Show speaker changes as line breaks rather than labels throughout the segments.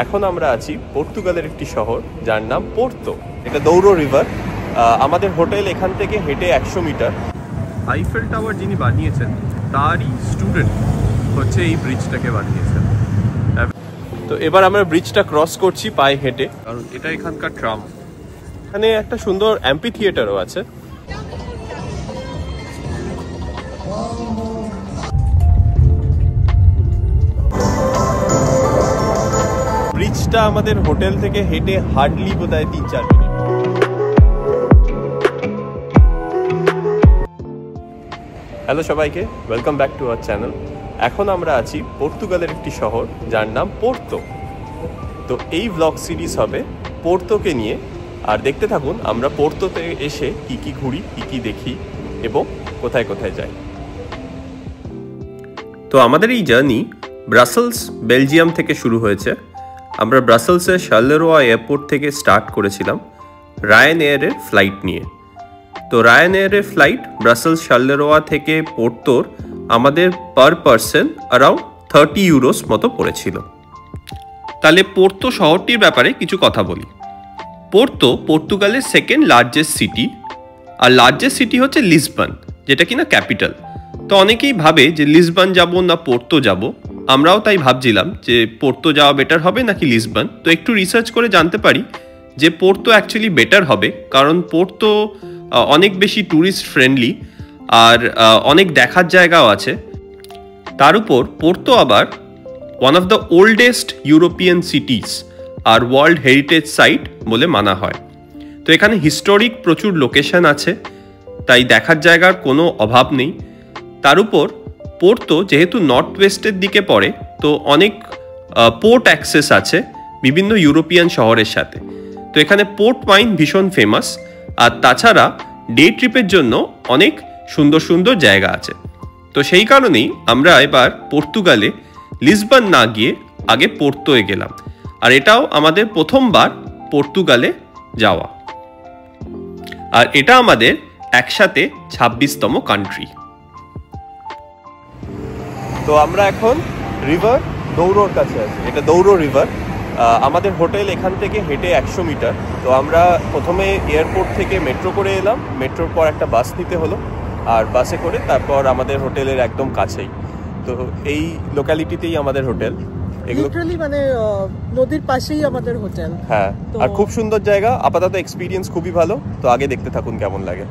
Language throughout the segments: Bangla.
এখন আমরা আছি পর্তুগালের একটি শহর যার নাম পোর্তো। এটা দৌড়ো রিভার। আমাদের হোটেল এখান থেকে হেঁটে 100 মিটার। আইফেল টাওয়ার যিনি বানিয়েছেন তারই স্টুডেন্ট হচ্ছে এই ব্রিজটাকে বানিয়েছেন। তো এবার আমরা ব্রিজটা ক্রস করছি পায়ে হেঁটে, কারণ এটা এখানকার ট্রাম। এখানে একটা সুন্দর অ্যাম্পি থিয়েটারও আছে। ব্রিজটা আমাদের হোটেল থেকে হেঁটে হার্ডলি বোধহয় 3-4 মিনিট। হ্যালো সবাইকে, welcome back to our channel. এখন আমরা আছি পর্তুগালের একটি শহর যার নাম পোর্তো। তো এই ব্লগ সিরিজ হবে পোর্তোকে নিয়ে, আর দেখতে থাকুন আমরা পোর্তোতে এসে কি কি ঘুরি, কি কি দেখি এবং কোথায় কোথায় যাই। তো আমাদের এই জার্নি ব্রাসেলস বেলজিয়াম থেকে শুরু হয়েছে। আমরা ব্রাসেলসের শার্লেরোয়া এয়ারপোর্ট থেকে স্টার্ট করেছিলাম রায়ানএয়ারের ফ্লাইট নিয়ে। তো রায়ানএয়ারের ফ্লাইট ব্রাসেলস শার্লেরোয়া থেকে পোর্তোর আমাদের পার পারসন অ্যারাউন্ড 30 ইউরোস মতো পড়েছিল। তাহলে পোর্তো শহরটির ব্যাপারে কিছু কথা বলি। পোর্তো পর্তুগালের সেকেন্ড লার্জেস্ট সিটি, আর লার্জেস্ট সিটি হচ্ছে লিসবন, যেটা কিনা ক্যাপিটাল। তো অনেকেই ভাবে যে লিসবন যাব না পোর্তো যাব। আমরাও তাই ভাবছিলাম যে পোর্তো যাওয়া বেটার হবে নাকি লিসবন। তো একটু রিসার্চ করে জানতে পারি যে পোর্তো অ্যাকচুয়ালি বেটার হবে, কারণ পোর্তো অনেক বেশি ট্যুরিস্ট ফ্রেন্ডলি আর অনেক দেখার জায়গাও আছে। তার উপর পোর্তো আবার one of the oldest European cities আর ওয়ার্ল্ড হেরিটেজ সাইট বলে মানা হয়। তো এখানে হিস্টোরিক প্রচুর লোকেশন আছে, তাই দেখার জায়গার কোনো অভাব নেই। তার উপর পোর্তো যেহেতু নর্থ ওয়েস্টের দিকে পড়ে, তো অনেক পোর্ট অ্যাক্সেস আছে বিভিন্ন ইউরোপিয়ান শহরের সাথে। তো এখানে পোর্ট ওয়াইন ভীষণ ফেমাস, আর তাছাড়া ডে ট্রিপের জন্য অনেক সুন্দর সুন্দর জায়গা আছে। তো সেই কারণেই আমরা এবার পর্তুগালে লিসবন না গিয়ে আগে পোর্তোয় গেলাম, আর এটাও আমাদের প্রথমবার পর্তুগালে যাওয়া, আর এটা আমাদের একসাথে 26তম কান্ট্রি। তো আমরা এখন রিভার দৌড়োর কাছে আছি। এটা দৌড়ো রিভার। আমাদের হোটেল এখান থেকে হেঁটে 100 মিটার। তো আমরা প্রথমে এয়ারপোর্ট থেকে মেট্রো করে এলাম, মেট্রোর পর একটা বাস নিতে হলো, আর বাসে করে তারপর আমাদের হোটেলের একদম কাছেই। তো এই লোকালিটিতেই আমাদের হোটেল,
লিটারালি মানে নদীর পাশেই আমাদের হোটেল।
হ্যাঁ, আর খুব সুন্দর জায়গা। আপাতত এক্সপিরিয়েন্স খুবই ভালো। তো আগে দেখতে থাকুন কেমন লাগে।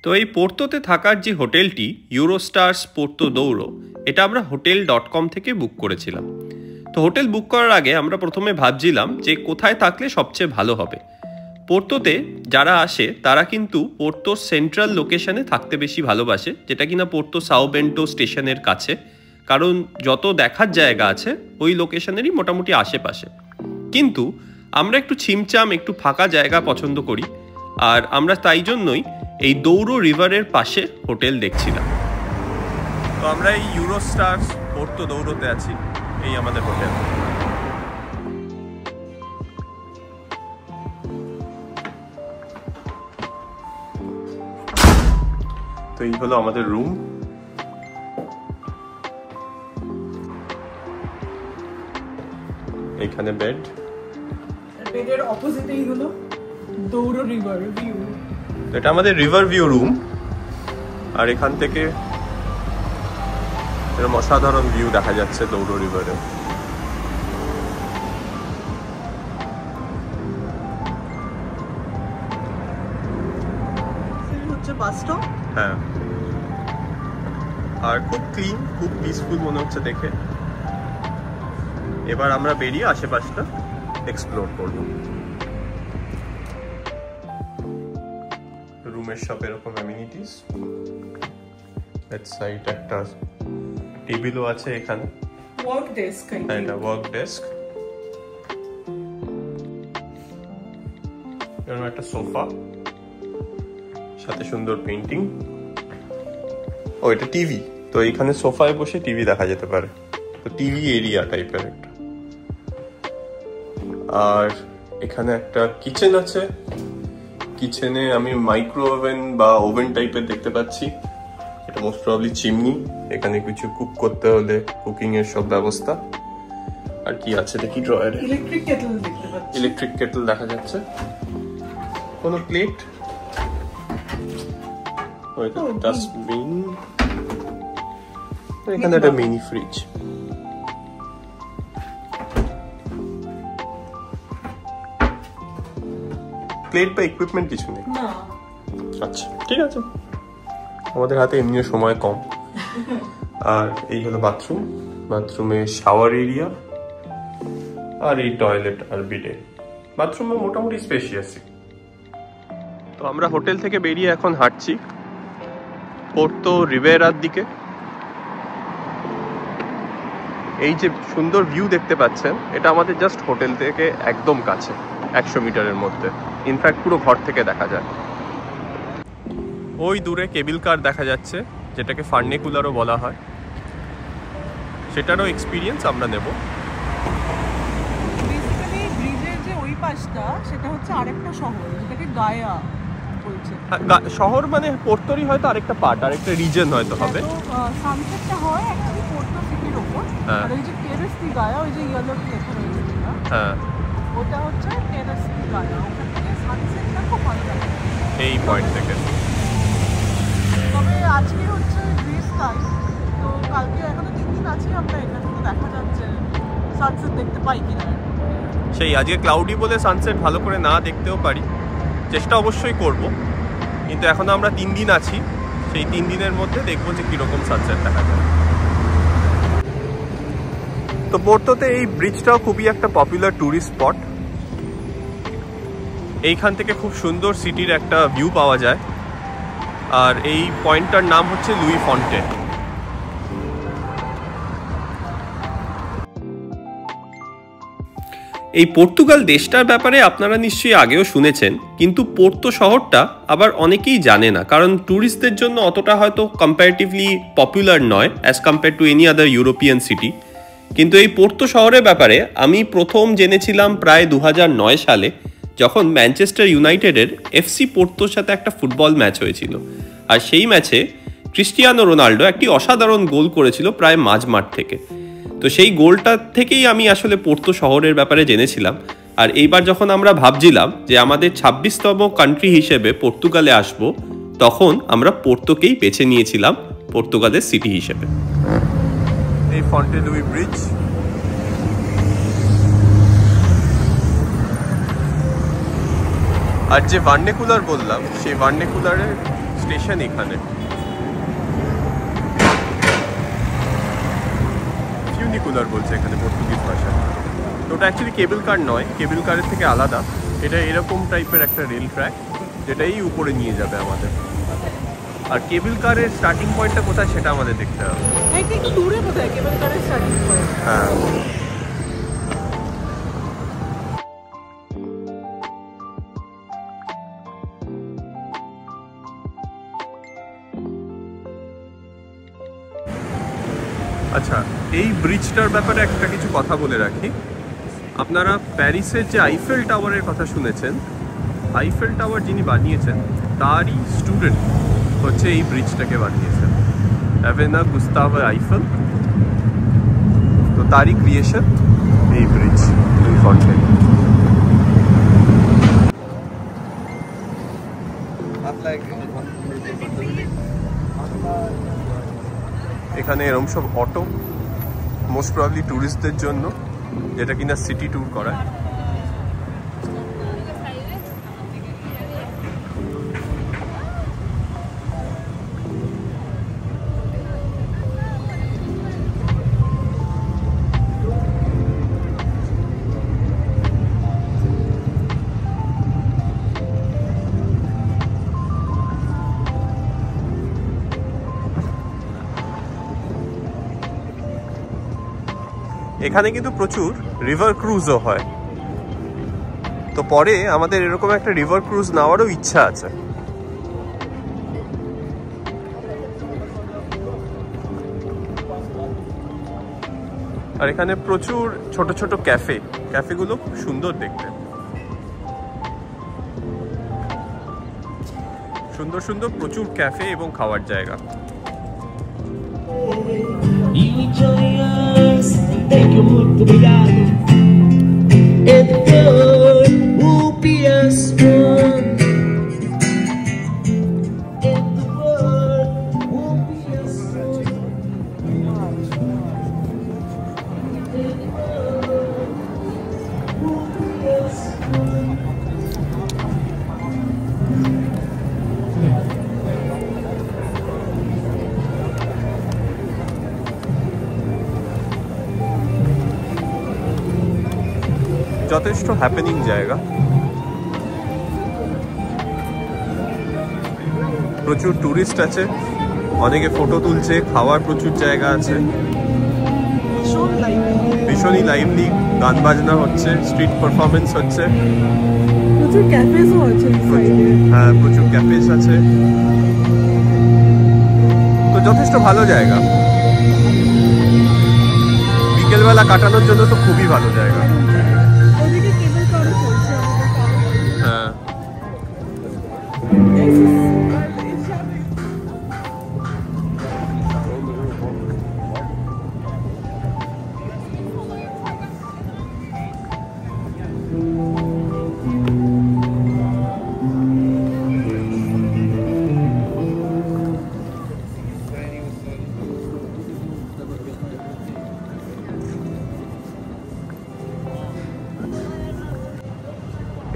তো এই পোর্তোতে থাকার যে হোটেলটি ইউরোস্টার্স পোর্তো দৌড়ো, এটা আমরা hotel.com থেকে বুক করেছিলাম। তো হোটেল বুক করার আগে আমরা প্রথমে ভাবছিলাম যে কোথায় থাকলে সবচেয়ে ভালো হবে। পোর্তোতে যারা আসে তারা কিন্তু পোর্তোর সেন্ট্রাল লোকেশনে থাকতে বেশি ভালোবাসে, যেটা কিনা পোর্তো সাও বেন্টো স্টেশনের কাছে, কারণ যত দেখার জায়গা আছে ওই লোকেশনেরই মোটামুটি আশেপাশে। কিন্তু আমরা একটু ছিমচাম, একটু ফাঁকা জায়গা পছন্দ করি, আর আমরা তাই জন্যই এই দৌড়ো রিভারের পাশে হোটেল দেখছিলাম। তো আমরা এই ইউরোস্টার্স পোর্তো দৌড়োতে আছি, এই আমাদের হোটেল। তো এই হলো আমাদের রুম। এখানে বেড,
বেডের অপোজিটেই হলো দৌড়ো রিভার ভিউ।
এটা আমাদের রিভার ভিউ রুম, আর এখান থেকে এরকম অসাধারণ ভিউ দেখা যাচ্ছে দৌড়ো রিভারে।
হচ্ছে বাস স্টপ।
হ্যাঁ, আর খুব ক্লিন, খুব পিসফুল মনে হচ্ছে দেখে। এবার আমরা বেরিয়ে আশেপাশটা এক্সপ্লোর করব। রুমের সব এরকম অ্যামিনিটিস। সাইড একটা টেবিলও আছে এখানে,
ওয়ার্ক ডেস্ক।
হ্যাঁ, এটা ওয়ার্ক ডেস্ক। এরকম একটা সোফা, সাথে সুন্দর পেইন্টিং। ও, এটা টিভি। তো এখানে সোফায় বসে টিভি দেখা যেতে পারে। তো টিভি এরিয়া টাইপের একটা। আর এখানে একটা কিচেন আছে। কিচেনে আমি মাইক্রো ওভেন বা ওভেন টাইপের দেখতে পাচ্ছি। এটা মোস্ট প্রবাবলি চিমনি। এখানে কিছু কুক করতে হলে কুকিং এর সব ব্যবস্থা। আর কি আছে দেখি ড্রয়ারে।
ইলেকট্রিক কেটল দেখতে পাচ্ছি।
ইলেকট্রিক কেটল দেখা যাচ্ছে। কোনো প্লেট, ডাস্টবিন, এখানে একটা মিনি ফ্রিজ। প্লেট বা ইকুইপমেন্ট কিছু নেই।
না।
আচ্ছা ঠিক আছে, আমাদের হাতে এমনিও সময় কম। আর এই হলো বাথরুম, বাথরুমে শাওয়ার এরিয়া আর এই টয়লেট আর বিডে। বাথরুমে মোটামুটি স্পেশিয়াসই। তো আমরা হোটেল থেকে বেরিয়ে এখন হাঁটছি পোর্তো রিভেরার দিকে। এই যে সুন্দর ভিউ দেখতে পাচ্ছেন, এটা আমাদের জাস্ট হোটেল থেকে একদম কাছে, 100 মিটারের মধ্যে। ইনফ্যাক্ট পুরো ঘর থেকে দেখা যায়। ওই দূরে কেবল কার দেখা যাচ্ছে, যেটাকে ফার্নিকুলারও বলা হয়, সেটারও এক্সপিরিয়েন্স আমরা নেব।
বেসিক্যালি ব্রিজের যে ওই পাশটা, সেটা হচ্ছে আরেকটা শহর, যেটাকে গায়া বলছে।
শহর মানে পোর্তোরই হয়তো আরেকটা পার্ট, আরেকটা রিজন হয়তো হবে।
সানসেটটা হয় অ্যাকচুয়ালি পোর্তো সিটির ওপর। আর ওই যে টেরেস দি গায়া, ওই যে ইয়েলো লেখা রয়েছে যেটা,
হ্যাঁ
ওটা হচ্ছে টেরেস দি গায়া। ওখান থেকে সানসেটটা খুব ভালো লাগে
এই পয়েন্ট থেকে।
তবে আজকে হচ্ছে গ্রে স্কাই, তো কালকে এখনো 3 দিন আছে, আমরা এখানে তো দেখা যাচ্ছে সানসেট দেখতে পাই কিনা।
সেই আজকে ক্লাউডি বলে সানসেট ভালো করে না দেখতেও পারি, চেষ্টা অবশ্যই করব। কিন্তু এখন আমরা 3 দিন আছি, সেই 3 দিনের মধ্যে দেখবো যে কীরকম সানসেট দেখা যায়। তো পোর্তোতে এই ব্রিজটাও খুবই একটা পপুলার ট্যুরিস্ট স্পট। এইখান থেকে খুব সুন্দর সিটির একটা ভিউ পাওয়া যায়। আর এই পয়েন্টটার নাম হচ্ছে লুই ফন্টেন। এই পর্তুগাল দেশটার ব্যাপারে আপনারা নিশ্চয়ই আগেও শুনেছেন, কিন্তু পোর্তো শহরটা আবার অনেকেই জানে না, কারণ ট্যুরিস্টদের জন্য অতটা হয়তো কম্পারেটিভলি পপুলার নয় as compare to any other European city. কিন্তু এই পোর্তো শহরের ব্যাপারে আমি প্রথম জেনেছিলাম প্রায় 2009 সালে, যখন ম্যানচেস্টার ইউনাইটেডের এফসি পোর্তোর সাথে একটা ফুটবল ম্যাচ হয়েছিল। আর সেই ম্যাচে ক্রিস্টিয়ানো রোনাল্ডো একটি অসাধারণ গোল করেছিল প্রায় মাঝমাঠ থেকে। তো সেই গোলটা থেকেই আমি আসলে পোর্তো শহরের ব্যাপারে জেনেছিলাম। আর এইবার যখন আমরা ভাবছিলাম যে আমাদের 26তম কান্ট্রি হিসেবে পর্তুগালে আসব, তখন আমরা পোর্তোকেই বেছে নিয়েছিলাম পর্তুগালের সিটি হিসেবে। এই ফন্টে লুই ব্রিজ, আর যে ভার্নেকুলার বললাম, সেই ভার্নেকুলারের স্টেশন এখানে। ফিউনিকুলার বলছে এখানে পর্তুগিজ ভাষায়। তো ওটা অ্যাকচুয়ালি কেবল কার নয়, কেবল কারের থেকে আলাদা। এটা এরকম টাইপের একটা রেল ট্র্যাক, যেটা এই উপরে নিয়ে যাবে আমাদের। আর কেবল কারের স্টার্টিং পয়েন্টটা কোথায় সেটা আমাদের দেখতে হবে।
একটু দূরে কোথায় কেবল কারের স্টার্টিং পয়েন্ট?
হ্যাঁ, আচ্ছা এই ব্রিজটার ব্যাপারে একটা কিছু কথা বলে রাখি। আপনারা প্যারিসের যে আইফেল টাওয়ারের কথা শুনেছেন, আইফেল টাওয়ার যিনি বানিয়েছেন তারই স্টুডেন্ট হচ্ছে এই ব্রিজটাকে বানিয়েছেন, অ্যাভেনা গুস্তাভ আইফেল। তো তারই ক্রিয়েশন এই ব্রিজ লুই ফন্টেন। এখানে এরকম সব অটো, মোস্ট প্রবাবলি ট্যুরিস্টদের জন্য, যেটা কিনা সিটি ট্যুর করায়। এখানে কিন্তু প্রচুর রিভার ক্রুজও হয়। তো পরে আমাদের এরকম একটা রিভার ক্রুজ নেওয়ারও ইচ্ছা আছে। আর এখানে প্রচুর ছোট ছোট ক্যাফেগুলো খুব সুন্দর দেখতে, সুন্দর সুন্দর প্রচুর ক্যাফে এবং খাওয়ার জায়গা।
tenho muito obrigado. Editor, UPS One. Editor, UPS One. UPS One.
যথেষ্ট হ্যাপেনিং জায়গা, প্রচুর টুরিস্ট আছে, অনেকে ফটো তুলছে, খাওয়ার প্রচুর জায়গা আছে, ভীষণই লাইভলি, গান বাজনা হচ্ছে, স্ট্রিট পারফরমেন্স হচ্ছে,
প্রচুর ক্যাফেজও আছে সাইডে।
হ্যাঁ, প্রচুর ক্যাফেজ আছে, তো যথেষ্ট ভালো জায়গা। বিকেলবেলা কাটানোর জন্য তো খুবই ভালো জায়গা।
ওদিকে কেবল কারও চলছে আমাদের।
হ্যাঁ,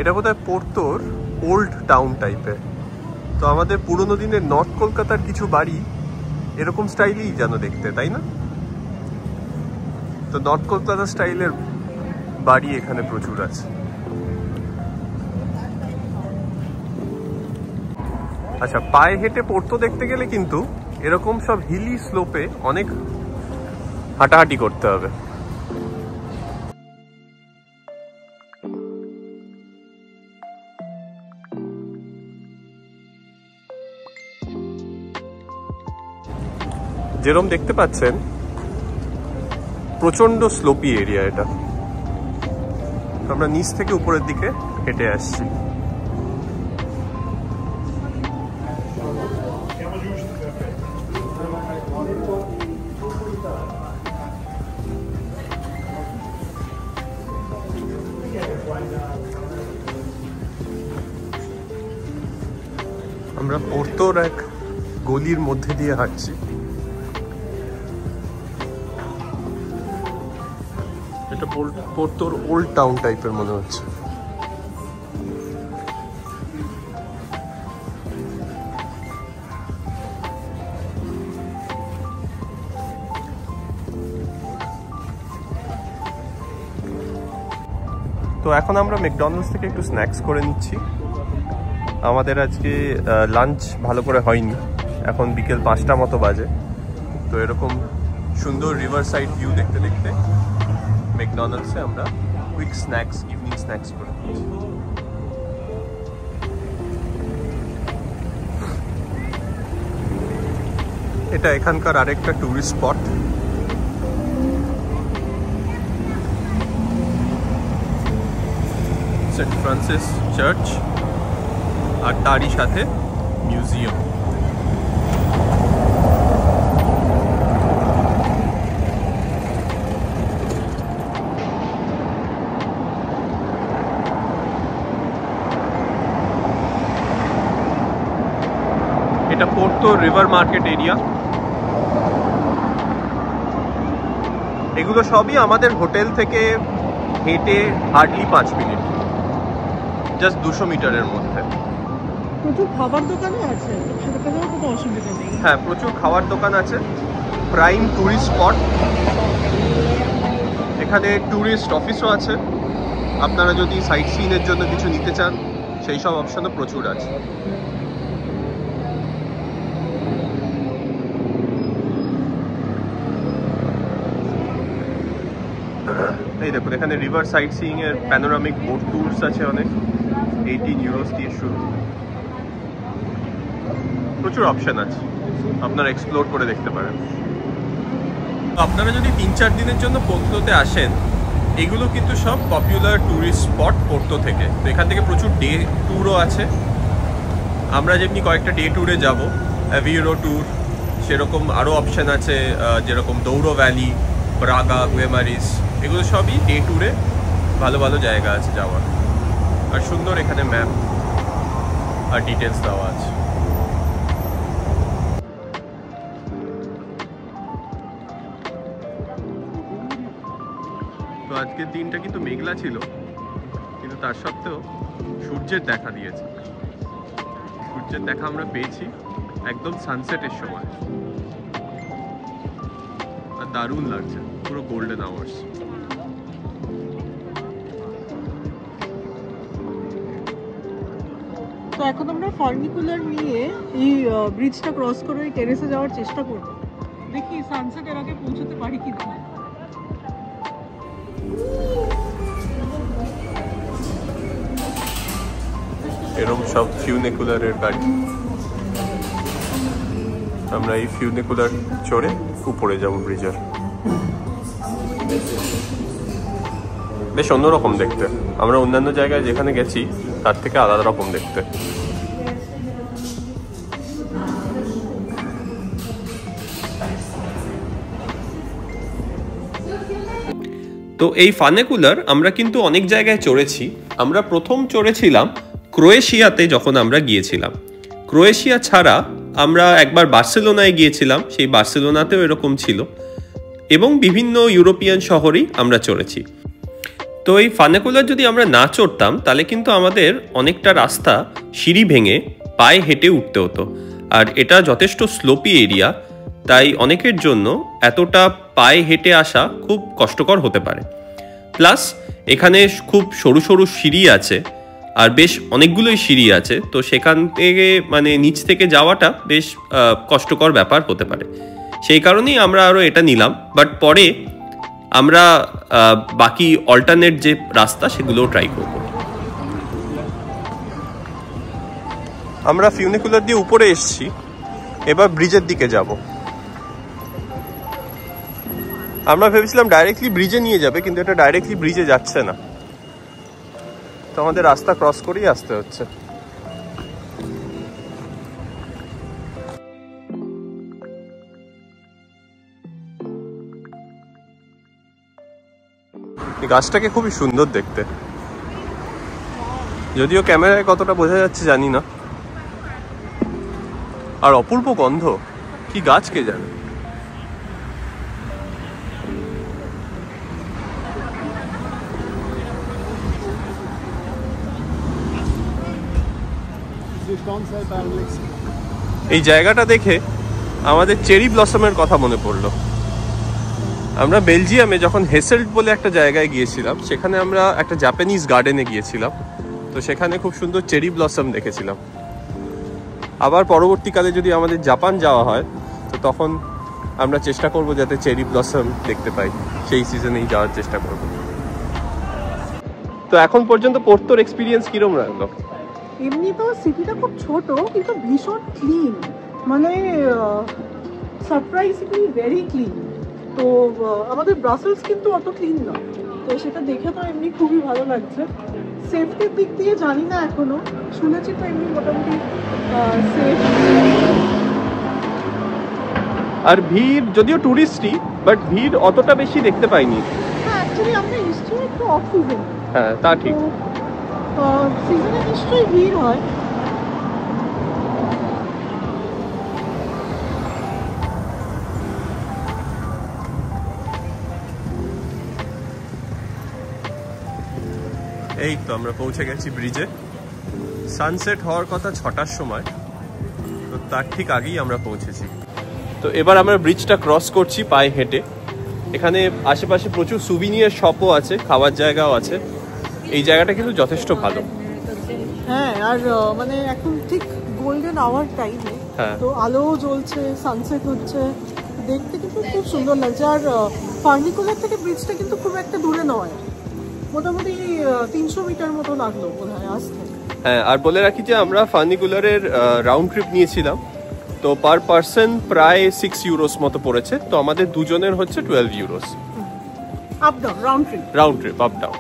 এটা বোধহয় পোর্তোর ওল্ড টাউন টাইপের। তো আমাদের পুরোনো দিনের নর্থ কলকাতার কিছু বাড়ি এরকম স্টাইলই যেন দেখতে, তাই না? তো নর্থ কলকাতা স্টাইলের বাড়ি এখানে প্রচুর আছে। আচ্ছা, পায়ে হেঁটে পোর্তো দেখতে গেলে কিন্তু এরকম সব হিলি স্লোপে অনেক হাঁটাহাঁটি করতে হবে। যেরকম দেখতে পাচ্ছেন প্রচন্ড স্লোপি এরিয়া এটা। আমরা নিচ থেকে উপরের দিকে হেঁটে আসছি। আমরা পোর্তোর এক গলির মধ্যে দিয়ে হাঁটছি। এটা পোর্তোর ওল্ড টাউন টাইপের মনে হচ্ছে। তো এখন আমরা ম্যাকডোনাল্ডস থেকে একটু স্ন্যাক্স করে নিচ্ছি। আমাদের আজকে লাঞ্চ ভালো করে হয়নি, এখন বিকেল 5টা মতো বাজে। তো এরকম সুন্দর রিভার সাইড ভিউ দেখতে দেখতে ম্যাকডোনাল্ডসে আমরা কুইক স্ন্যাক্স, ইভিনিং স্ন্যাক্স করে নিচ্ছি। এটা এখানকার আরেকটা tourist spot. Saint Francis church আর তারই সাথে মিউজিয়াম। এটা পোর্তো রিভার মার্কেট এরিয়া। এগুলো সবই আমাদের হোটেল থেকে হেঁটে হার্ডলি 5 মিনিট, জাস্ট 200 মিটারের মধ্যে।
প্রচুর খাবার দোকানও আছে, সেটাতেও কোনো অসুবিধা নেই।
হ্যাঁ, প্রচুর খাবার দোকান আছে, প্রাইম ট্যুরিস্ট স্পট। এখানে ট্যুরিস্ট অফিসও আছে, আপনারা যদি সাইট সিনের জন্য কিছু নিতে চান সেই সব অপশনও প্রচুর আছে। এই দেখুন, এখানে রিভার সাইট সিইং এর প্যানোরামিক বোট ট্যুরস আছে অনেক, 18 ইউরোস দিয়ে শুরু। প্রচুর অপশন আছে, আপনারা এক্সপ্লোর করে দেখতে পারেন। আপনারা যদি 3-4 দিনের জন্য পোর্তোতে আসেন, এগুলো কিন্তু সব পপুলার ট্যুরিস্ট স্পট পোর্তো থেকে। তো এখান থেকে প্রচুর ডে ট্যুরও আছে। আমরা যেমনি কয়েকটা ডে ট্যুরে যাব, অ্যাভিয়েরো ট্যুর, সেরকম আরও অপশান আছে, যেরকম দৌড়ো ভ্যালি, প্রাগা, গুয়েমারিস, এগুলো সবই ডে ট্যুরে ভালো ভালো জায়গা আছে যাওয়ার। আর সুন্দর এখানে ম্যাপ আর ডিটেলস দেওয়া আছে। তো আজকের দিনটা কিন্তু মেঘলা ছিল, কিন্তু তার সত্ত্বেও সূর্যের দেখা দিয়েছে। সূর্যের দেখা আমরা পেয়েছি একদম সানসেটের সময়, আর দারুণ লাগছে, পুরো গোল্ডেন আওয়ার্স।
তো এখন আমরা ফার্নিকুলার নিয়ে এই ব্রিজটা ক্রস করে ওই টেরেসে যাওয়ার চেষ্টা করব। দেখি সানসেটের আগে পৌঁছতে পারি কি না।
এরকম সব ফিউনিকুলারের গাড়ি, আমরা এই ফিউনিকুলার চড়ে উপরে যাব ব্রিজের। বেশ অন্যরকম দেখতে, আমরা অন্যান্য জায়গায় যেখানে গেছি তার থেকে আলাদা রকম দেখতে। তো এই ফানেকুলার আমরা কিন্তু অনেক জায়গায় চড়েছি। আমরা প্রথম চড়েছিলাম ক্রোয়েশিয়াতে যখন আমরা গিয়েছিলাম। ক্রোয়েশিয়া ছাড়া আমরা একবার বার্সেলোনায় গিয়েছিলাম, সেই বার্সেলোনাতেও এরকম ছিল, এবং বিভিন্ন ইউরোপিয়ান শহরেই আমরা চড়েছি। তো এই ফানেকুলার যদি আমরা না চড়তাম তাহলে কিন্তু আমাদের অনেকটা রাস্তা সিঁড়ি ভেঙে পায়ে হেঁটে উঠতে হতো। আর এটা যথেষ্ট স্লোপি এরিয়া, তাই অনেকের জন্য এতটা পায়ে হেঁটে আসা খুব কষ্টকর হতে পারে। প্লাস এখানে খুব সরু সরু সিঁড়ি আছে, আর বেশ অনেকগুলোই সিঁড়ি আছে, তো সেখান থেকে মানে নিচ থেকে যাওয়াটা বেশ কষ্টকর ব্যাপার হতে পারে। সেই কারণেই আমরা আরও এটা নিলাম, বাট পরে আমরা বাকি অল্টারনেট যে রাস্তা সেগুলোও ট্রাই করব। আমরা ফিউনিকুলার দিয়ে উপরে এসেছি, এবার ব্রিজের দিকে যাব। আমরা ভেবেছিলাম ডাইরেক্টলি ব্রিজে নিয়ে যাবে, কিন্তু এটা ডাইরেক্টলি ব্রিজে যাচ্ছে না, তো আমাদের রাস্তা ক্রস করেই আসতে হচ্ছে। এই গাছটাকে খুবই সুন্দর দেখতে, যদিও ক্যামেরায় কতটা বোঝা যাচ্ছে জানি না। আর অপূর্ব গন্ধ, কি গাছ কে জানে। এই জায়গাটা দেখে আমাদের চেরি ব্লসমের কথা মনে পড়লো। আমরা বেলজিয়ামে যখন হেসেল্ট বলে একটা জায়গায় গিয়েছিলাম, সেখানে আমরা একটা জাপানিজ গার্ডেনে গিয়েছিলাম, তো সেখানে খুব সুন্দর চেরি ব্লসম দেখেছিলাম। আবার পরবর্তীকালে যদি আমাদের জাপান যাওয়া হয়, তো তখন আমরা চেষ্টা করব যাতে চেরি ব্লসম দেখতে পাই, সেই সিজনেই যাওয়ার চেষ্টা করব। তো এখন পর্যন্ত পোর্তোর এক্সপিরিয়েন্স কিরম লাগলো?
এমনি তো সিটিটা খুব ছোট, কিন্তু ভীষণ ক্লিন, মানে সারপ্রাইজিংলি ভেরি ক্লিন। তো আমাদের ব্রাসেলস কিন্তু অত ক্লিন না, তো সেটা দেখে তো এমনি খুবই ভালো লাগছে। সেফটির দিক দিয়ে জানি না এখনো, শুনেছি তো এমনি মোটামুটি সেফ।
আর ভিড় যদিও টুরিস্টই, বাট ভিড় অতটা বেশি দেখতে পাইনি।
হ্যাঁ, অ্যাকচুয়ালি আমরা নিশ্চয়ই একটু অফ সিজন।
হ্যাঁ, তা ঠিক।
সিজনে নিশ্চয়ই ভিড় হয়।
এই তো আমরা পৌঁছে গেছি ব্রিজে। সানসেট হওয়ার কথা 6টার সময়, তো তার ঠিক আগেই আমরা পৌঁছেছি। তো এবার আমরা ব্রিজটা ক্রস করছি পায়ে হেঁটে। এখানে আশেপাশে প্রচুর সুভিনিয়ার শপও আছে, খাবার জায়গাও আছে। এই জায়গাটা কিন্তু যথেষ্ট ভালো।
হ্যাঁ, আর মানে এখন ঠিক গোল্ডেন আওয়ার টাইমে,
হ্যাঁ,
তো আলো জ্বলছে, সানসেট হচ্ছে, দেখতে কিন্তু খুব সুন্দর লাগছে। আর ফার্নিকুলার থেকে ব্রিজটা কিন্তু খুব একটা দূরে নয়, মোটামুটি 300 মিটার মতো লাগলো বোধহয় আসতে।
হ্যাঁ, আর বলে রাখি যে আমরা ফার্নিকুলারের রাউন্ড ট্রিপ নিয়েছিলাম, তো পার পার্সন প্রায় 6 ইউরোস মতো পড়েছে। তো আমাদের দুজনের হচ্ছে 12 euros
up down, round trip
up down.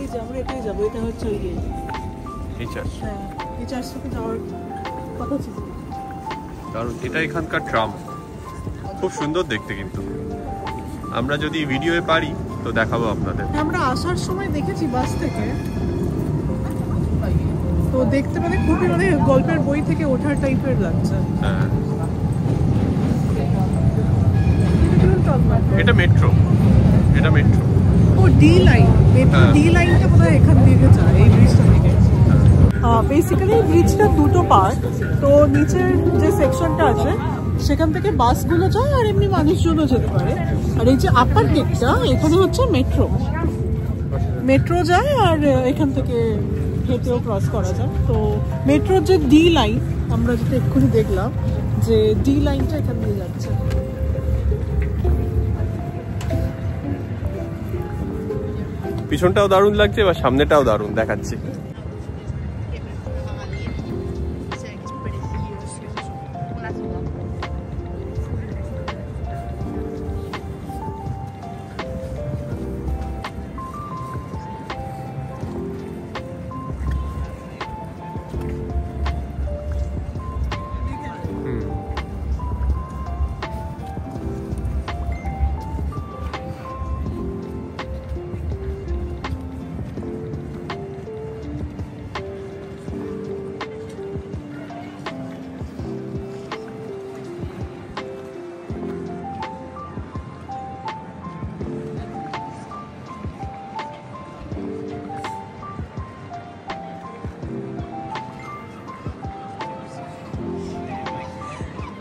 এই যে আমরা এটাই যাবো, এটা হচ্ছে ওই গেট,
এই চার্চ।
হ্যাঁ এই চার্চটাতে যাওয়ার কথা ছিল।
কারণ এটা এখানকার ট্রাম, খুব সুন্দর দেখতে। কিন্তু আমরা যদি ভিডিওয়ে পারি তো দেখাবো আপনাদের।
আমরা আসার সময় দেখেছি বাস থেকে, তো দেখতে মানে খুবই মানে গল্পের বই থেকে ওঠার টাইপের লাগছে।
হ্যাঁ, এটা মেট্রো, এটা মেট্রো।
ও ডি লাইন, মেট্রো ডি লাইনটা বোধহয় এখান থেকে যায়, এই ব্রিজটা থেকে। বেসিক্যালি এই ব্রিজটা দুটো পার্ট, তো নিচের যে সেকশনটা আছে সেখান থেকে বাসগুলো যায় আর এমনি মানুষজনও যেতে পারে। আর এই যে আপার দিকটা এখানে হচ্ছে মেট্রো, মেট্রো যায় আর এখান থেকে হেঁটেও ক্রস করা যায়। তো মেট্রোর যে ডি লাইন আমরা যেটা এক্ষুনি দেখলাম, যে ডি লাইনটা এখান দিয়ে যাচ্ছে।
পিছনটাও দারুণ লাগছে, বা সামনেটাও দারুণ দেখাচ্ছি।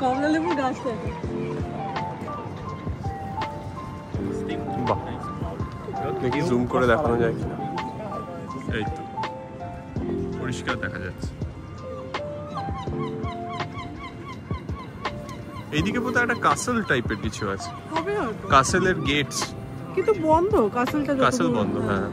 কমলা লেবুর গাছ থাকে।
বাহ, দেখি জুম করে দেখানো যায় কিনা। এই তো পরিষ্কার দেখা যাচ্ছে। এইদিকে বোধহয় একটা কাসল টাইপের কিছু আছে,
হবে হয়তো
কাসেলের গেটস,
কিন্তু বন্ধ কাসলটা।
কাসল বন্ধ। হ্যাঁ,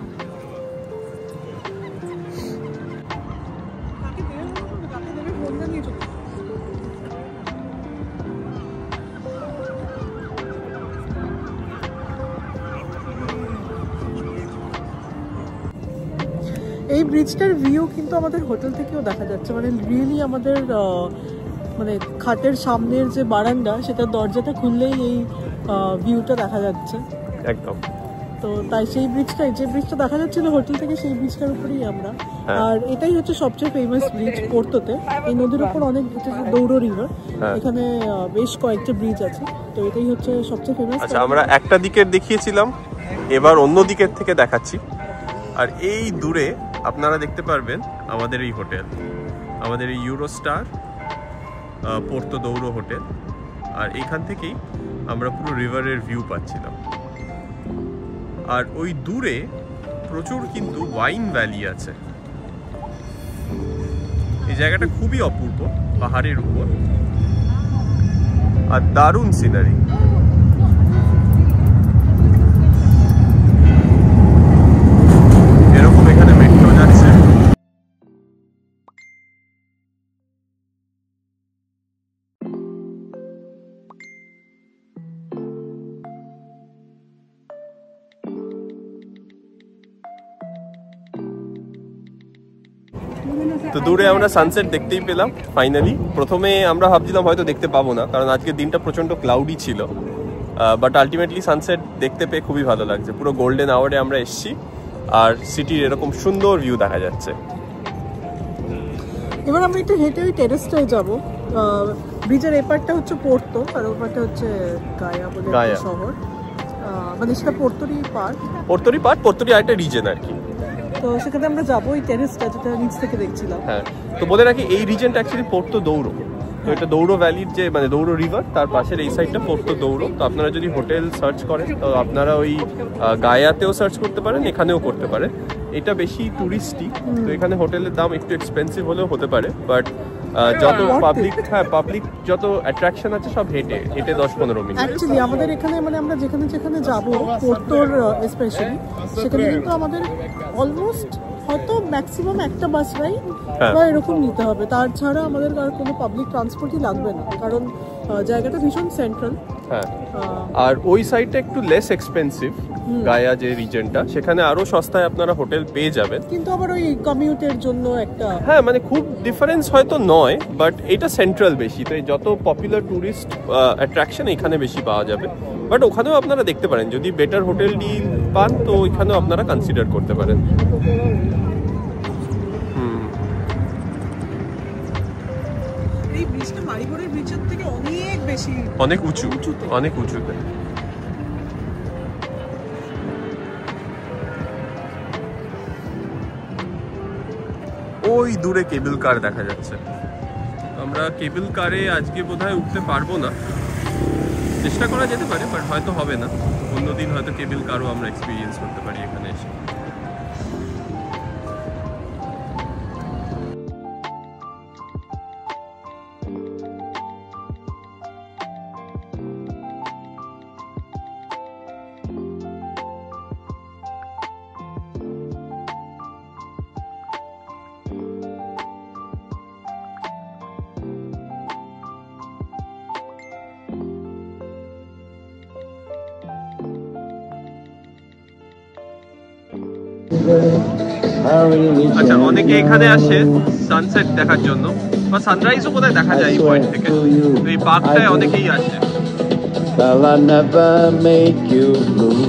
এই ব্রিজটার ভিউ কিন্তু আমাদের হোটেল থেকেও দেখা যাচ্ছে, মানে রিয়েলি আমাদের মানে খাটের সামনের যে বারান্দা সেটার দরজাটা খুললেই এই ভিউটা দেখা যাচ্ছে
একদম।
তো তাই সেই ব্রিজটাই, যে ব্রিজটা দেখা যাচ্ছিল হোটেল থেকে, সেই ব্রিজটার উপরেই আমরা। আর এটাই হচ্ছে সবচেয়ে ফেমাস ব্রিজ পোর্তোতে। এই নদীর উপর অনেক, দৌড়ো রিভার, এখানে বেশ কয়েকটা ব্রিজ আছে, তো এটাই হচ্ছে সবচেয়ে ফেমাস।
আচ্ছা, আমরা একটা দিকের দেখিয়েছিলাম, এবার অন্য দিকের থেকে দেখাচ্ছি। আর এই দূরে আপনারা দেখতে পারবেন আমাদের এই হোটেল, আমাদের এই ইউরোস্টার পোর্তো দৌড়ো হোটেল। আর এখান থেকেই আমরা পুরো রিভারের ভিউ পাচ্ছিলাম। আর ওই দূরে প্রচুর কিন্তু ওয়াইন ভ্যালি আছে। এই জায়গাটা খুবই অপূর্ব, পাহাড়ের উপর, আর দারুণ সিনারি। এরকম এখানে মেট্রো যাচ্ছে। তো দূরে আমরা সানসেট দেখতেই পেলাম ফাইনালি। প্রথমে আমরা ভাবছিলাম হয়তো দেখতে পাবো না, কারণ আজকের দিনটা প্রচন্ড ক্লাউডি ছিল, বাট আলটিমেটলি সানসেট দেখতে পেয়ে খুবই ভালো লাগছে। পুরো গোল্ডেন আওয়ারে আমরা এসেছি, আর সিটির এরকম সুন্দর ভিউ দেখা যাচ্ছে।
এবার আমরা একটু হেঁটে ওই টেরেসটায় যাবো। ব্রিজের এপারটা হচ্ছে পোর্তো, আর ওপারটা হচ্ছে গায়া বলে একটা শহর, মানে সেটা পোর্তোরই পার্ট। পোর্তোরই আরেকটা রিজন আর কি। তো সেখানে আমরা যাবো, ওই টেরেসটা যেটা নিচ থেকে দেখছিলাম।
হ্যাঁ, তো বলে রাখি এই রিজনটা অ্যাকচুয়ালি পোর্তো দৌড়ো। তো এটা দৌড়ো ভ্যালির যে, মানে দৌড়ো রিভার, তার পাশের এই সাইডটা পোর্তো দৌড়ো। তো আপনারা যদি হোটেল সার্চ করেন তো আপনারা ওই গায়াতেও সার্চ করতে পারেন, এখানেও করতে পারেন। এটা বেশি টুরিস্টি, তো এখানে হোটেলের দাম একটু এক্সপেন্সিভ হলেও হতে পারে, বাট যত পাবলিক যত অ্যাট্রাকশন আছে সব হেঁটে 10-15 মিনিট।
অ্যাকচুয়ালি আমাদের এখানে মানে আমরা যেখানে যেখানে যাবো পোর্তোর স্পেশালি, সেখানে কিন্তু আমাদের অলমোস্ট হয়তো ম্যাক্সিমাম একটা বাস রাইড বা এরকম নিতে হবে। তার ছাড়া আমাদের আর কোনো পাবলিক ট্রান্সপোর্টই লাগবে না, কারণ জায়গাটা ভীষণ সেন্ট্রাল।
হ্যাঁ, আর ওই সাইডটা একটু লেস এক্সপেন্সিভ, গায়া যে রিজনটা, সেখানে আরো সস্তায় আপনারা হোটেল পেয়ে যাবেন।
কিন্তু আবার ওই কমিউটের জন্য একটা,
হ্যাঁ মানে খুব ডিফারেন্স হয়তো নয়, বাট এটা সেন্ট্রাল বেশি, তো যত পপুলার ট্যুরিস্ট অ্যাট্রাকশন এখানে বেশি পাওয়া যাবে। বাট ওখানেও আপনারা দেখতে পারেন, যদি বেটার হোটেল ডিল পান তো ওইখানেও আপনারা কনসিডার করতে পারেন।
এই ব্রিজটা মারিগোড়ের ব্রিজের থেকে অনেক বেশি,
অনেক উঁচুতে, অনেক উঁচুতে। ওই দূরে কেবল কার দেখা যাচ্ছে। আমরা কেবল কারে আজকে বোধহয় উঠতে পারবো না, চেষ্টা করা যেতে পারে বাট হয়তো হবে না। অন্যদিন হয়তো কেবল কারও আমরা এক্সপিরিয়েন্স করতে পারি এখানে এসে। আচ্ছা, অনেকে এখানে আসে সানসেট দেখার জন্য, বা সানরাইজও কোথায় দেখা যায় এই পয়েন্ট থেকে। এই পার্কটায় অনেকেই আসে।
Shall I never make you blue?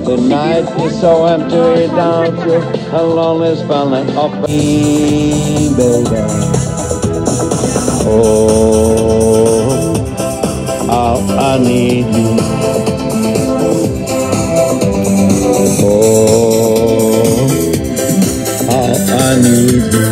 The night is so empty without you, a lonely spelling of me, baby. Oh, how I need you. Oh, how I need you.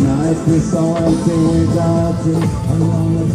Night is so empty without you, alone with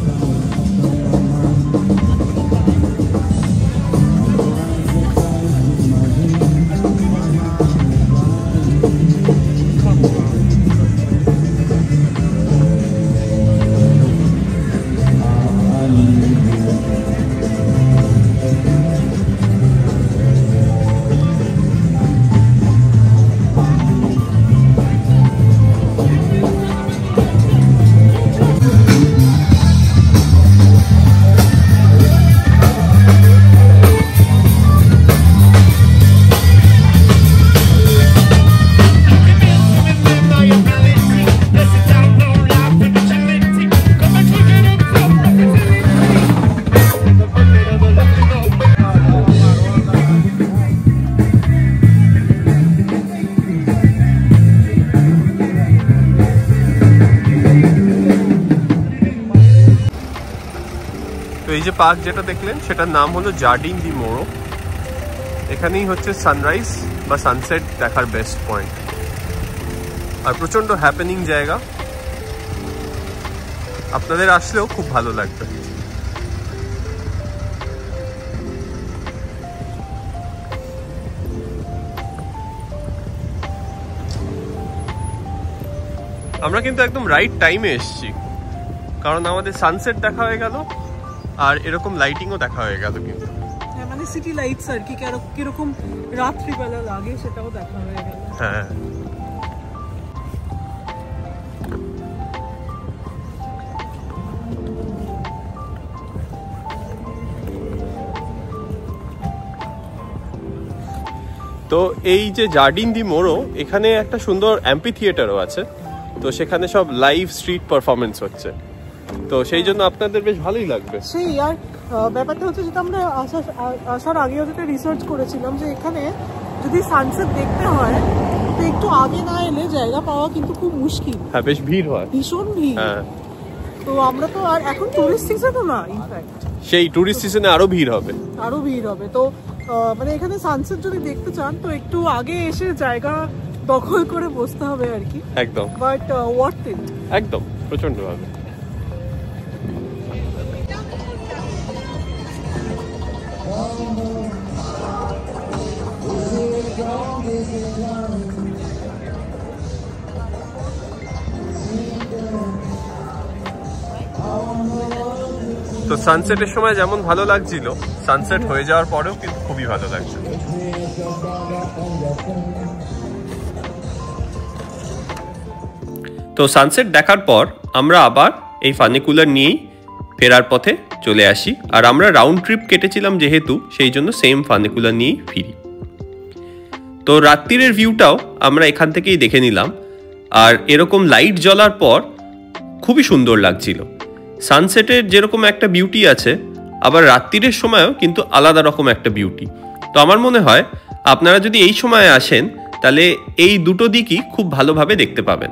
এই যে পার্ক যেটা দেখলেন সেটার নাম হলো জার্ডিন দি মোরো। এখানেই হচ্ছে সানরাইজ বা সানসেট দেখার বেস্ট পয়েন্ট, আর প্রচন্ড হ্যাপেনিং জায়গা, আপনাদের আসলেও খুব ভালো লাগবে। আমরা কিন্তু একদম রাইট টাইমে এসেছি, কারণ আমাদের সানসেট দেখা হয়ে গেল আর এরকম লাইটিংও দেখা হয়ে গেল। কিন্তু
মানে সিটি লাইটস আর কি কিরকম রাত্রিবেলা লাগে সেটাও দেখা হয়ে গেল।
হ্যাঁ, তো এই যে জার্ডিন দি মোরো, এখানে একটা সুন্দর অ্যাম্পি থিয়েটারও আছে, তো সেখানে সব লাইভ স্ট্রিট পারফরমেন্স হচ্ছে, তো সেই জন্য আপনাদের বেশ ভালোই লাগবে।
সেই আর ব্যাপারটা হচ্ছে, যেটা আমরা আসার আগেও যেটা রিসার্চ করেছিলাম, যে এখানে যদি সানসেট দেখতে হয় তো একটু আগে না এলে জায়গা পাওয়া কিন্তু খুব মুশকিল।
হ্যাঁ, বেশ ভিড় হয়,
ভীষণ ভিড়।
হ্যাঁ,
তো আমরা তো আর এখন টুরিস্ট সিজনও না, ইনফ্যাক্ট
সেই টুরিস্ট সিজনে আরো ভিড় হবে,
আরো ভিড় হবে। তো মানে এখানে সানসেট যদি দেখতে চান তো একটু আগে এসে জায়গা দখল করে বসতে হবে আর কি।
একদম,
বাট ওয়ার্থ ইট,
একদম প্রচন্ড ভাবে। তো সানসেটের সময় যেমন ভালো লাগছিল, সানসেট হয়ে যাওয়ার পরেও কিন্তু খুবই ভালো লাগছে। তো সানসেট দেখার পর আমরা আবার এই ফানিকুলার নিয়েই ফেরার পথে চলে আসি। আর আমরা রাউন্ড ট্রিপ কেটেছিলাম যেহেতু, সেই জন্য সেম ফানিকুলার নিয়েই ফিরি। তো রাত্রিরের ভিউটাও আমরা এখান থেকেই দেখে নিলাম। আর এরকম লাইট জ্বলার পর খুবই সুন্দর লাগছিল। সানসেটের যেরকম একটা বিউটি আছে, আবার রাত্রিরের সময়ও কিন্তু আলাদা রকম একটা বিউটি। তো আমার মনে হয় আপনারা যদি এই সময়ে আসেন তাহলে এই দুটো দিকই খুব ভালোভাবে দেখতে পাবেন।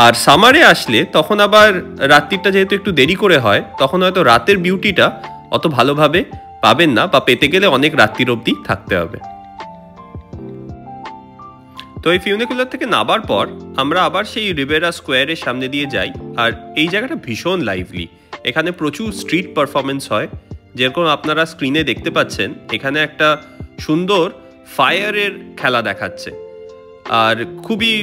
আর সামারে আসলে তখন আবার রাত্রিটা যেহেতু একটু দেরি করে হয়, তখন হয়তো রাতের বিউটিটা অত ভালোভাবে পাবেন না, বা পেতে গেলে অনেক রাত্রির অবধি থাকতে হবে। তো এই ফিউনিকুলার থেকে নামার পর আমরা আবার সেই রিভেরা স্কোয়ারের সামনে দিয়ে যাই। আর এই জায়গাটা ভীষণ লাইভলি, এখানে প্রচুর স্ট্রিট পারফরমেন্স হয়। যেরকম আপনারা স্ক্রিনে দেখতে পাচ্ছেন, এখানে একটা সুন্দর ফায়ারের খেলা দেখাচ্ছে। আর খুবই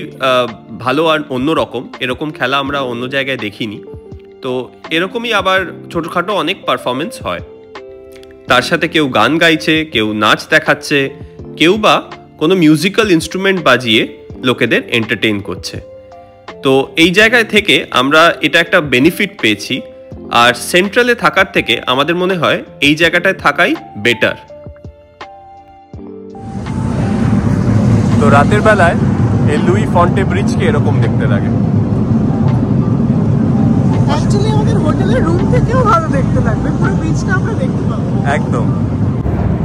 ভালো আর অন্যরকম, এরকম খেলা আমরা অন্য জায়গায় দেখিনি। তো এরকমই আবার ছোটোখাটো অনেক পারফরমেন্স হয়। তার সাথে কেউ গান গাইছে, কেউ নাচ দেখাচ্ছে, কেউ বা কোনো মিউজিক্যাল ইনস্ট্রুমেন্ট বাজিয়ে লোকেদের এন্টারটেইন করছে। তো এই জায়গায় থেকে আমরা এটা একটা বেনিফিট পেয়েছি। আর সেন্ট্রালে থাকার থেকে আমাদের মনে হয় এই জায়গাটায় থাকাই বেটার। তো রাতের বেলায় এই লুই ফন্টে ব্রিজকে এরকম দেখতে লাগে।
অ্যাকচুয়ালি আমাদের হোটেলের রুম থেকেও ভালো দেখতে লাগবে, পুরো বিচটা আমরা দেখতে পাবো
একদম।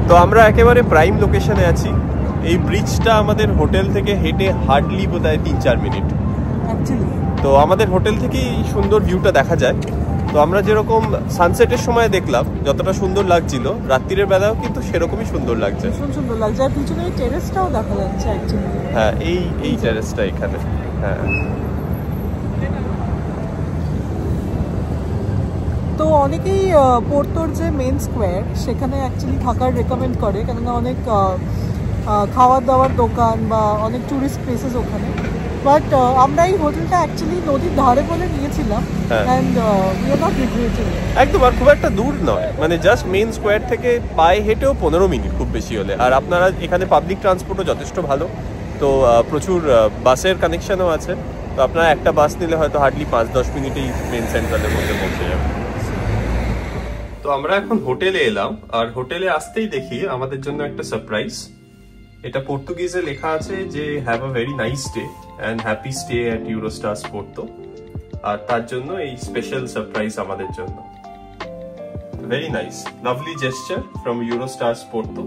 তো আমরা একেবারে প্রাইম লোকেশনে আছি। এই ব্রিজটা আমাদের হোটেল থেকে হেঁটে হার্ডলি বোধহয় 3-4 মিনিট। তো আমাদের হোটেল থেকেই সুন্দর ভিউটা দেখা যায়। তো আমরা যেরকম সানসেটের সময় দেখলাম যতটা সুন্দর লাগছিল, রাত্রির বেলাও কিন্তু সেরকমই সুন্দর লাগছে।
ভীষণ সুন্দর লাগছে। আর পিছনে এই টেরেসটাও দেখা যাচ্ছে অ্যাকচুয়ালি।
হ্যাঁ, এই টেরেসটা এখানে। হ্যাঁ,
তো অনেকেই পোর্তোর যে মেন স্কোয়ার সেখানে অ্যাকচুয়ালি থাকার রেকমেন্ড করে, কেননা অনেক খাওয়ার দাওয়ার দোকান বা অনেক ট্যুরিস্ট প্লেসেস ওখানে। বাট আমরা এই হোটেলটা অ্যাকচুয়ালি নদীর ধারে বলে নিয়েছিলাম, and we are not regretting.
একদম। আর খুব একটা দূর নয়, মানে জাস্ট মেইন স্কোয়ার থেকে পায়ে হেঁটেও 15 মিনিট খুব বেশি হলে। আর আপনারা এখানে পাবলিক ট্রান্সপোর্টও যথেষ্ট ভালো। তো প্রচুর বাসের কানেকশনও আছে। তো আপনারা একটা বাস নিলে হয়তো হার্ডলি 5-10 মিনিটেই মেন সেন্ট্রালের মধ্যে পৌঁছে যাবে। তো আমরা এখন হোটেলে এলাম। আর হোটেলে আসতেই দেখি আমাদের জন্য একটা সারপ্রাইজ। এটা পর্তুগিজে লেখা আছে যে have a very nice day and happy stay at Eurostars Porto. আর তার জন্য এই স্পেশাল সারপ্রাইজ আমাদের জন্য। Very nice, lovely gesture from Eurostars Porto.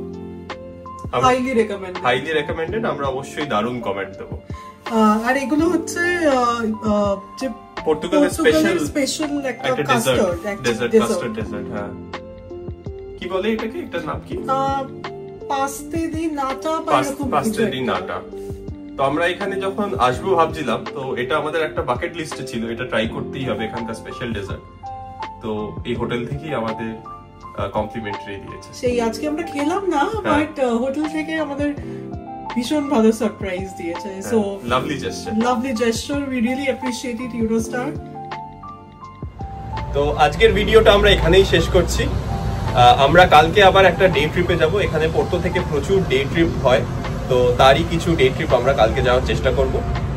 Highly recommended. আমরা অবশ্যই দারুণ কমেন্ট দেবো।
আর এগুলো হচ্ছে যে
পর্তুগালের
স্পেশাল একটা
ডেজার্ট কাস্টার্ড ডেজার্ট। হ্যাঁ, কি বলে এটাকে? এটার নাম কি?
পাস্তে দি নাটা বা এরকম
পাস্তে দি নাটা। তো আমরা এখানে যখন আসবো ভাবছিলাম, তো এটা আমাদের একটা বাকেট লিস্টে ছিল, এটা ট্রাই করতেই হবে, এখানকার স্পেশাল ডেজার্ট। তো এই হোটেল থেকেই আমাদের কমপ্লিমেন্টারি দিয়েছে।
সেই আজকে আমরা খেলাম না, বাট হোটেল থেকে আমাদের ভীষণ ভালো সারপ্রাইজ দিয়েছে। So lovely gesture, we really appreciate it Eurostar.
তো আজকের ভিডিওটা আমরা এখানেই শেষ করছি। আমরা কালকে আবার একটা ডে ট্রিপে যাব। এখানে পোর্তো থেকে প্রচুর ডে ট্রিপ হয়, তো তারই কিছু ডে ট্রিপ আমরা কালকে যাওয়ার চেষ্টা করব।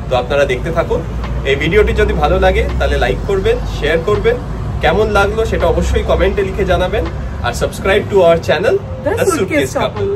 তো আপনারা দেখতে থাকুন। এই ভিডিওটি যদি ভালো লাগে তাহলে লাইক করবেন, শেয়ার করবেন। কেমন লাগলো সেটা অবশ্যই কমেন্টে লিখে জানাবেন। আর subscribe to our channel the suitcase couple.